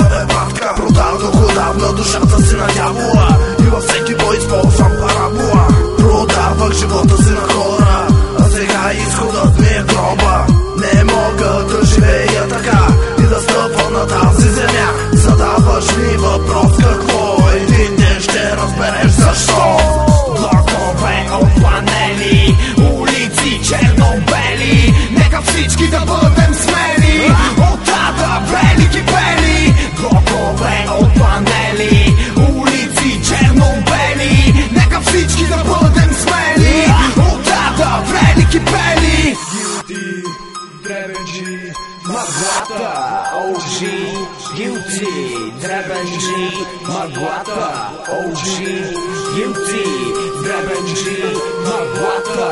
бе братка, продадох отдавна душата си на дявола и във всеки бой използвам парабола. Продавах живота си на хора, а сега изходът ми е гроба. Не мога да живея така и да стъпвам на тази земя. Задаваш ми въпрос какво, един ден ще разбереш защо. Блокове от панели, улици черно-бели, нека всички да бъдем смели, от ада бели кипели. Блокове от панели, улици черно-бели, нека всички да бъдем смели, от ада бели кипели. Guilty, дребенджи, мъглата, OG. Guilty, дребенджи, мъглата, OG. Guilty, дребенджи, мъглата,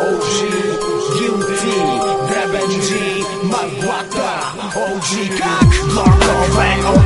OG. Guilty, дребенджи, мъглата, OG. Как? Блокове от